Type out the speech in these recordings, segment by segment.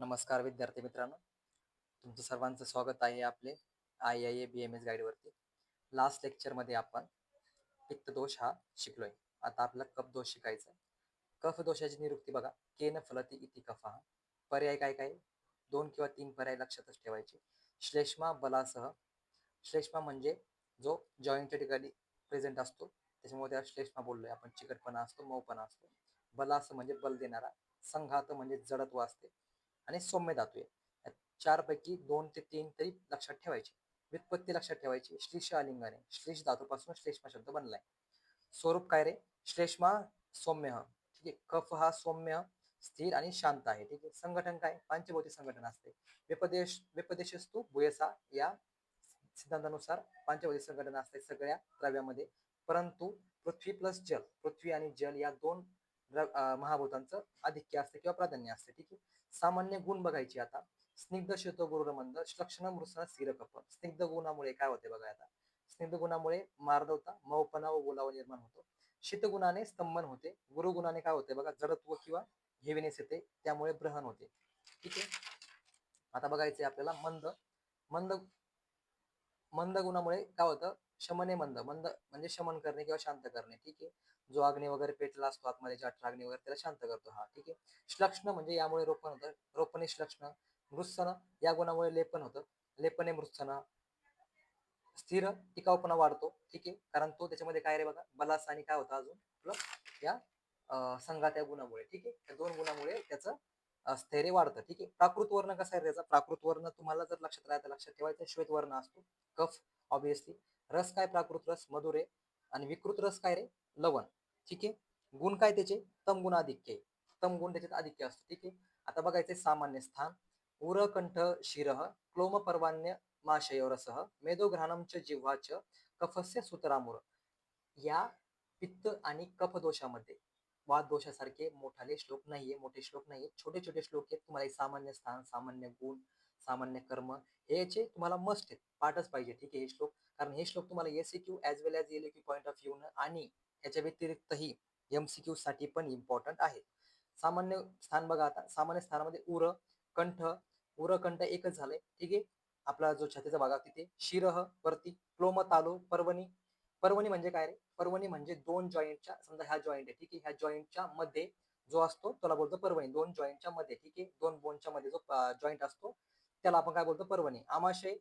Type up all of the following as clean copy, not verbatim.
नमस्कार विद्यार्थी मित्रांनो, तुमचं सर्वांचं स्वागत आहे आपले IIA BMS गाईडवरती. लास्ट लेक्चरमध्ये आपण पित्तदोष हा शिकलोय. आता आपला कफदोष शिकायचा आहे. कफदोषाची निरुक्ती बघा, केन फलती इति कफः. पर्याय काय काय? 2 किंवा 3 पर्याय लक्षातच ठेवायचे. श्लेष्मा बलासह. श्लेष्मा म्हणजे जो जॉईंटच्या ठिकाणी प्रेझेंट असतो, त्याच्यामुळे त्याला श्लेष्मा बोललोय आपण. चिकटपणा असतो, मऊपणा असतो. बलास म्हणजे बल देणारा. संघात म्हणजे जडत्व असते आणि सौम्य धातू आहे. या चारपैकी 2 ते 3 तरी लक्षात ठेवायचे. व्युत्पत्ती लक्षात ठेवायची. श्लेष आलिंगन आहे. श्लेष धातूपासून श्लेष्मा शब्द बनलाय. स्वरूप काय रे? श्लेष्मा सौम्य. ठीक आहे. कफ हा सौम्य, स्थिर आणि शांत आहे. ठीक आहे. संघटन काय? पंचभौतिक संघटन असते. व्यपदेशस्तु भूयसा या सिद्धांतानुसार पंचभौतिक संघटन असते सगळ्या द्रव्यामध्ये. परंतु पृथ्वी प्लस जल, पृथ्वी आणि जल या दोन महाभूतांचं आधिक्य असते किंवा प्राधान्य असते. ठीक आहे. सामान्य गुण बघायची आता. स्निग्ध शीतो गुरुरमंद लक्षण मृषण स्थिर कफ. स्निग्ध गुणामुळे काय होते बघा आता. स्निग्ध गुणामुळे मार्दवता, मऊपणा व ओलावा निर्माण होतो. शीत गुणाने स्तंभन होते. गुरु गुणाने काय होते बघा, जडत्व किंवा हेवीनेस येते, त्यामुळे ब्रहण होते. ठीक आहे. आता बघायचे आपल्याला मंद. मंद मंद गुणामुळे काय होतं, शमने मंद. मंद म्हणजे शमन करणे किंवा शांत करणे. ठीक आहे. जो अग्नी वगैरे पेटला असतो आतमध्ये, जठर अग्नी वगैरे, त्याला शांत करतो हा. ठीक आहे. श्लक्ष्ण म्हणजे यामुळे रोपण होतं, रोपणे श्लक्ष्ण. मृत्सन या गुणामुळे लेपन होतं, लेपने मृत्सन. स्थिर टिकाऊपणा वाढतो. ठीक आहे. कारण तो त्याच्यामध्ये काय रे बघा, बलास आणि काय होतं अजून प्लस या संघात या गुणामुळे. ठीक आहे. या 2 गुणामुळे त्याचं स्थैर्य वाढतं. ठीक आहे. प्राकृत वर्ण कसा आहे त्याचा? प्राकृत वर्ण तुम्हाला जर लक्षात राहायचं, लक्षात ठेवायचं, श्वेत वर्ण असतो. कफ ऑब्विसली. रस काय? प्राकृत रस मधुर आहे. आणि विकृत रस काय रे? लवण. ठीक आहे. गुण काय त्याचे? तम गुण आधिक्य आहे. तम गुण त्याच्यात आधिक्य असतो. ठीक आहे. आता बघायचे सामान्य स्थान. उरकंठ शिरः क्लोम पर्वाण्य माशयोरसः मेदोघ्राणम च जिव्हाच कफस्य सुतरामुर. या पित्त आणि कफ दोषामध्ये वाद दोषासारखे मोठाले श्लोक नाहीये, मोठे श्लोक नाहीये, छोटे छोटे श्लोक आहेत. तुम्हाला सामान्य स्थान, सामान्य गुण, सामान्य कर्म हे याचे तुम्हाला मस्ट आहेत, पाठच पाहिजे. ठीक आहे. हे श्लोक, कारण हे श्लोक तुम्हाला SCQ as well as LAQ point of view आणि याच्या व्यतिरिक्तही एमसीक्यू साठी पण इम्पॉर्टंट आहे. सामान्य स्थान बघा आता. सामान्य स्थानामध्ये उर, कंठ. उर कंठ एकच झालंय. ठीक आहे. आपला जो छातीचा भाग आहे तिथे. शिरह वरती, क्लोम तालू, पर्वणी. पर्वणी म्हणजे काय रे? पर्वणी म्हणजे 2 जॉईंटच्या, समजा ह्या जॉईंट आहे. ठीक आहे. ह्या जॉईंटच्या मध्ये जो असतो त्याला बोलतो पर्वणी. 2 जॉईंटच्या मध्ये. ठीक आहे. 2 बोनच्या मध्ये जो जॉईंट असतो त्याला आपण काय बोलतो? पर्वणी. आमाशय,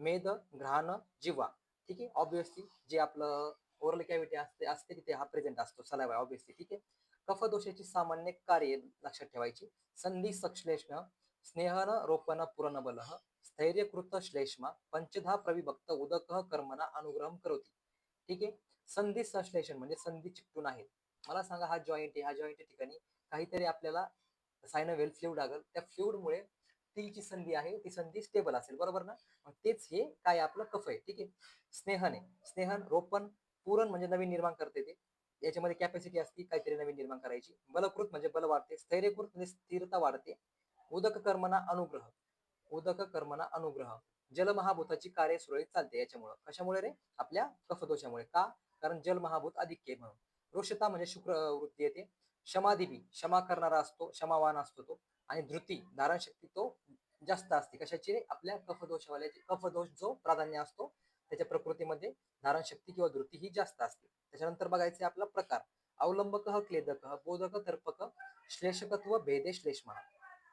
मेद, घ्राण, जिव्हा. ठीक आहे. ऑब्विसली जे आपलं ओरल कॅव्हिटी असते तिथे हा प्रेझेंट असतो, सलाइवा ऑब्विसली. ठीक आहे. कफदोषाची सामान्य कार्य लक्षात ठेवायची. संधी संश्लेषण, स्नेहन रोपण पुरण बलः स्थैर्यकृत श्लेष्मा पंचधा प्रविभक्त उदक कर्मणा अनुग्रहम करोती. ठीक आहे. संधी संश्लेषण म्हणजे संधी चिकटून आहेत. मला सांगा, हा जॉईंट आहे, ह्या जॉईंट ठिकाणी काहीतरी आपल्याला सायनोव्हेल फ्लुइड लागेल. त्या फ्लुइडमुळे ती जी संधी आहे ती संधी स्टेबल असेल, बरोबर ना? मग तेच हे काय आपलं कफ आहे. ठीक आहे. स्नेहन आहे. स्नेहन रोपण, पुरण म्हणजे नवीन निर्माण करते ते, याच्यामध्ये कॅपॅसिटी असते काहीतरी नवीन निर्माण करायची. बलकृत म्हणजे बल वाढते. स्थैर्यकृत म्हणजे स्थिरता वाढते. उदक कर्मणा अनुग्रह, उदक कर्मणा अनुग्रह. जलमहाभूताची कार्य सुरळीत चालते याच्यामुळे. कशामुळे रे? आपल्या कफदोषामुळे. का? कारण जल महाभूत आधिक्य म्हणून. रोषता म्हणजे शुक्र वृत्ती येते. क्षमादिवी क्षमा करणारा असतो, क्षमावान असतो तो. आणि धृती धारण शक्ती तो जास्त असते. कशाची रे? आपल्या कफदोषवाल्याची. कफदोष जो प्राधान्य असतो त्याच्या प्रकृतीमध्ये धारण शक्ती किंवा धृती ही जास्त असते. त्याच्यानंतर बघायचे आपला प्रकार. अवलंबक, क्लेदक, बोधक, तर्पक, श्लेषकत्व, भेदे श्लेष्मा.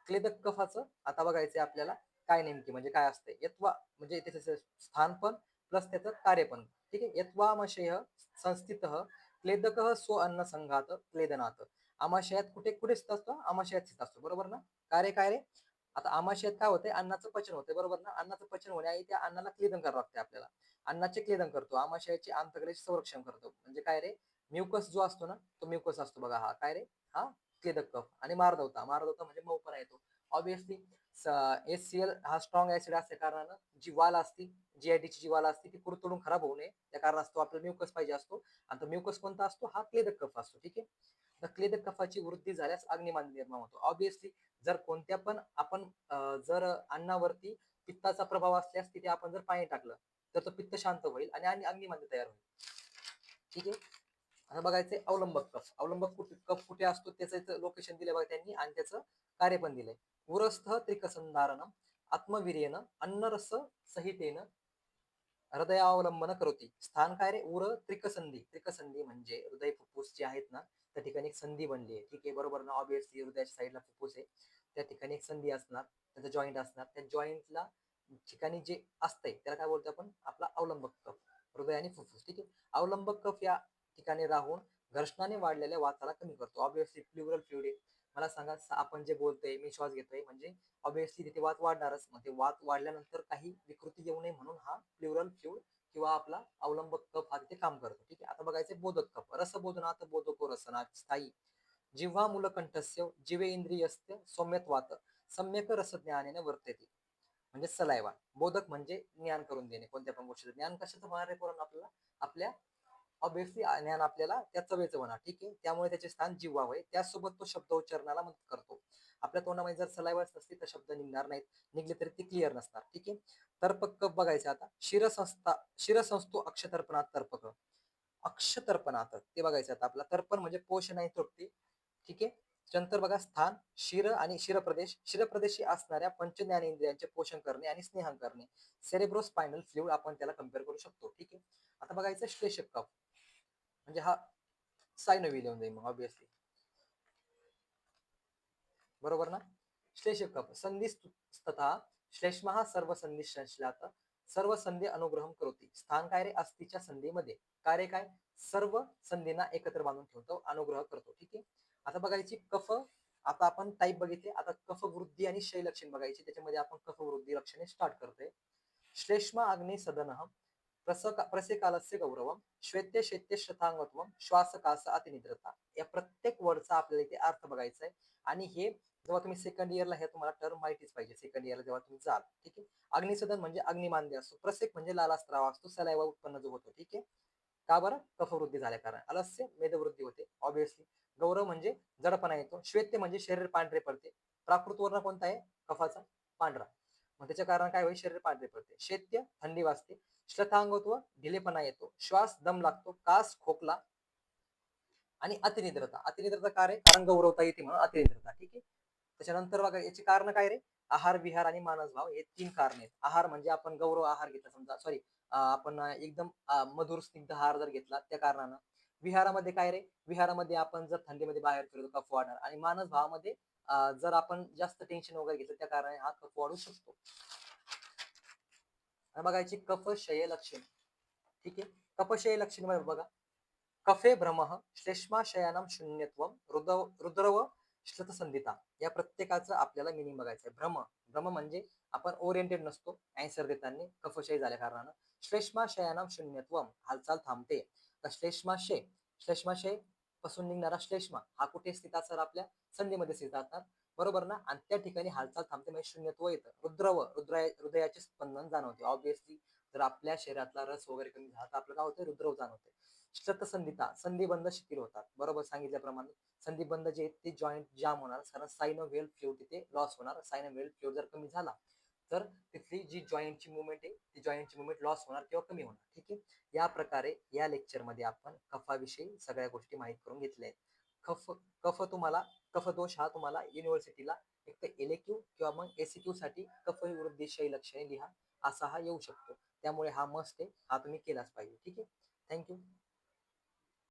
क्लेदक कफाचं आता बघायचंय आपल्याला काय नेमकी म्हणजे काय असते. यत्वा म्हणजे त्याचं स्थान पण प्लस त्याचं कार्य पण. ठीक आहे. यत्वामशय संस्थित क्लेदक स्व अन्न संघात क्लेदनात. आमाशयात कुठे कुठे स्थित असतो? आमाशयात स्थित असतो, बरोबर ना? कार्य काय रे? आता आमाशयात काय होते? अन्नाचं पचन होते, बरोबर ना? अन्नाचं पचन होण्याआधी त्या अन्नाला क्लेदन करावं लागते आपल्याला. अन्नाचे क्लेदन करतो. आमाशयाचे आंतकडेचे संरक्षण करतो. म्हणजे काय रे? म्युकस जो असतो ना, तो म्युकस असतो बघा. हा काय रे? हा क्लेदक कफ. आणि मारदवता, मारदवता म्हणजे मऊपणा येतो. ऑब्विसली HCl हा स्ट्रॉंग ऍसिड असल्या कारणानं जी वाल असती, जीआयटीची जी वाल असते ती कुरतडून खराब होऊ नये त्या कारणास्तव आपल्याला म्युकस पाहिजे असतो. आणि तो म्युकस कोणता असतो? हा क्लेदक कफ असतो. ठीक आहे. तर क्लेदक कफाची वृद्धी झाल्यास अग्निमान निर्माण होतो. ऑब्विसली जर कोणत्या पण आपण जर अन्नावरती पित्ताचा प्रभाव असल्यास तिथे आपण जर पाणी टाकलं तर तो पित्त शांत होईल आणि अग्निमांद्य तयार होईल. ठीक आहे. आता बघायचंय अवलंबक कफ. अवलंबक कफ कुठे असतो त्याचं लोकेशन दिलंय बघा त्यांनी आणि त्याचं कार्य पण दिलंय. उरस्थ त्रिकसंधारणम आत्मवीर्येन अन्नरस सहितेन हृदयावलंबन करते. स्थान काय रे? उर त्रिकसंधी. त्रिकसंधी म्हणजे हृदय फुफ्फुस जे आहेत ना, त्या ठिकाणी एक संधी बनली आहे. ठीक आहे, बरोबर ना? ऑब्विसली हृदयाच्या साईडला फुफ्फुस आहे, त्या ठिकाणी एक संधी असणार, त्याचा जॉईंट असणार. त्या जॉईंटला ठिकाणी जे असतंय त्याला काय बोलतो आपण? आपला अवलंबक कफ. हृदय आणि फुफ्फुस. ठीक आहे. अवलंबक कफ या ठिकाणी राहून घर्षणाने वाढलेल्या वाताला कमी करतो. ऑब्विसली प्लुरल फ्लुइड आहे. मला सांगा, आपण जे बोलतोय, मी श्वास घेतोय म्हणजे ऑब्विसली तिथे वात वाढणारच. मग ते वात वाढल्यानंतर काही विकृती येऊ नये म्हणून हा प्लुरल फ्लुइड किंवा आपला अवलंबक कफ हा तिथे काम करतो. ठीक आहे. आता बघायचं बोधक कफ. रसबोधनात बोधको रसना स्थायी जिव्हा मूलकंठस्य जिवेंद्रियस्य सौम्यत्वात सम्यक रसज्ञानेन वर्तेते. म्हणजे सलायवा. बोधक म्हणजे ज्ञान करून देणे. कोणत्या पण गोष्टीचं ज्ञान कशाचं होणार आहे? करून आपल्याला आपल्या ऑब्विसली ज्ञान आपल्याला त्या चवेचं होणार. ठीक आहे. त्यामुळे त्याचे स्थान जिव्हा होय. त्यासोबत तो शब्द उच्चारणाला मदत करतो. आपल्या तोंडामध्ये जर सलायवाच नसली तर शब्द निघणार नाहीत. निघले तरी ते क्लिअर नसणार. ठीक आहे. तर्पक कफ बघायचं आता. शिरसंस्थो अक्षतर्पणात तर्पक. अक्षतर्पणात ते बघायचं आता आपला. तर्पण म्हणजे पोषण आणि तृप्ती. ठीक आहे. नंतर बघा स्थान शिर आणि शिरप्रदेश. शिरप्रदेशी असणाऱ्या पंच ज्ञानेंद्रियांचे पोषण करणे आणि स्नेहन करणे. सेरेब्रोस्पायनल फ्लुइड आपण त्याला कम्पेअर करू शकतो. ठीक आहे. आता बघायचं श्लेषक कफ. म्हणजे हा सायनोव्हिल येऊन जाईल मग ऑब्विसली. बरोबर ना? श्लेषक कफ संधी तथा श्लेष्म सर्व संधी संश्लात सर्व संधी अनुग्रहम करोती. स्थान काय रे? अस्थिच्या संधीमध्ये. कार्य काय? सर्व संधींना एकत्र बांधून ठेवतो, अनुग्रह करतो. ठीक आहे. आता बघायची कफ. आता आपण टाईप बघितले. आता कफ वृद्धी आणि क्षय लक्षण बघायची. त्याच्यामध्ये आपण कफ वृद्धी लक्षणे स्टार्ट करतोय. श्लेष्म अग्नि सदन प्रसेकालस्य गौरवम श्वेत्य शैत्य शतांगत्वम श्वासकास अतिनिद्रता. या प्रत्येक वर्डचा आपल्याला इथे अर्थ बघायचा आहे. आणि हे जेव्हा तुम्ही सेकंड इयरला हे तुम्हाला टर्म माहितीच पाहिजे. सेकंड इयरला जेव्हा तुम्ही जाल. ठीक आहे. अग्निसदन म्हणजे अग्निमांद्य असतो. प्रसेक म्हणजे लालास्त्राव असतो, सलायवा उत्पन्न जो होतो. ठीक आहे. का बरं? कफवृद्धी झाल्या कारण. अलस्य मेदवृद्धी होते ऑब्विसली. गौरव म्हणजे जडपणा येतो. श्वेत्य म्हणजे शरीर पांढरे पडते. प्राकृत वर्ण कोणता आहे कफाचा? पांढरा. मग त्याच्या कारण काय होईल? शरीर पांढरे पडते. शैत्य थंडी वाजते. श्लथांगत्व ढिलेपणा येतो. श्वास दम लागतो. कास खोकला आणि अतिनिद्रता. अतिनिद्रता का रे? कारण गौरवता येते म्हणून अतिनिद्रता. ठीक आहे. त्याच्यानंतर बघा याची कारण काय रे? आहार विहार आणि मानस भाव हे 3 कारण आहेत. आहार म्हणजे आपण गौरव आहार घेतला समजा, सॉरी आपण एकदम मधुर स्निग्ध आहार जर घेतला त्या कारणानं. विहारामध्ये काय रे? विहारामध्ये आपण जर थंडीमध्ये बाहेर फिरतो कफ वाढणार. आणि मानस भावामध्ये जर आपण जास्त टेन्शन वगैरे घेतलं त्या कारणाने हा कफ वाढू शकतो. बघायची कफक्षय लक्षण. ठीक आहे. कफक्षय लक्षण मध्ये बघा. कफे भ्रम श्लेष्माशयानाम शून्यत्वम रुद्रव श्लथसंधिता. या प्रत्येकाचं आपल्याला मिनिंग बघायचं आहे. भ्रम. भ्रम म्हणजे आपण ओरिएंटेड नसतो आन्सर देताना कफशय झाल्या कारणानं. श्लेष्माशयानाम शून्यत्वम हालचाल थांबते. तर श्लेष्माशय, श्लेष्माशय पासून निघणारा श्लेष्मा हा कुठे स्थित असणार? आपल्या संधीमध्ये स्थित असणार. बरोबर ना? आणि त्या ठिकाणी हालचाल थांबते म्हणजे शून्यत्व येतं. हृदयाचे स्पंदन जाणवते. ऑब्विसली जर आपल्या शरीरातला रस वगैरे कमी झाला तर आपलं काय होतं? रुद्रव जाणवते. श्लथसंधिता संधिबंध शिथिल होतात. बरोबर सांगितल्याप्रमाणे संधिबंध जे ते जॉईंट जाम होणार कारण सायनोव्हेल फ्लुइड तिथे लॉस होणार. सायनोव्हेल फ्लुइड जर कमी झाला तर तिथली जी जॉईंटची मुवमेंट आहे ती जॉईंटची मुवमेंट लॉस होणार किंवा कमी होणार. ठीक आहे. या प्रकारे या लेक्चरमध्ये आपण कफाविषयी सगळ्या गोष्टी माहीत करून घेतल्या आहेत. कफ कफ तुम्हाला कफदोष हा तुम्हाला युनिव्हर्सिटीला एक तर एलएक्यू किंवा मग एसीक्यू साठी कफ वृद्धिशय लक्षणे लिहा असा हा येऊ शकतो. त्यामुळे हा मस्ट आहे, हा तुम्ही केलाच पाहिजे. ठीक आहे. थँक्यू.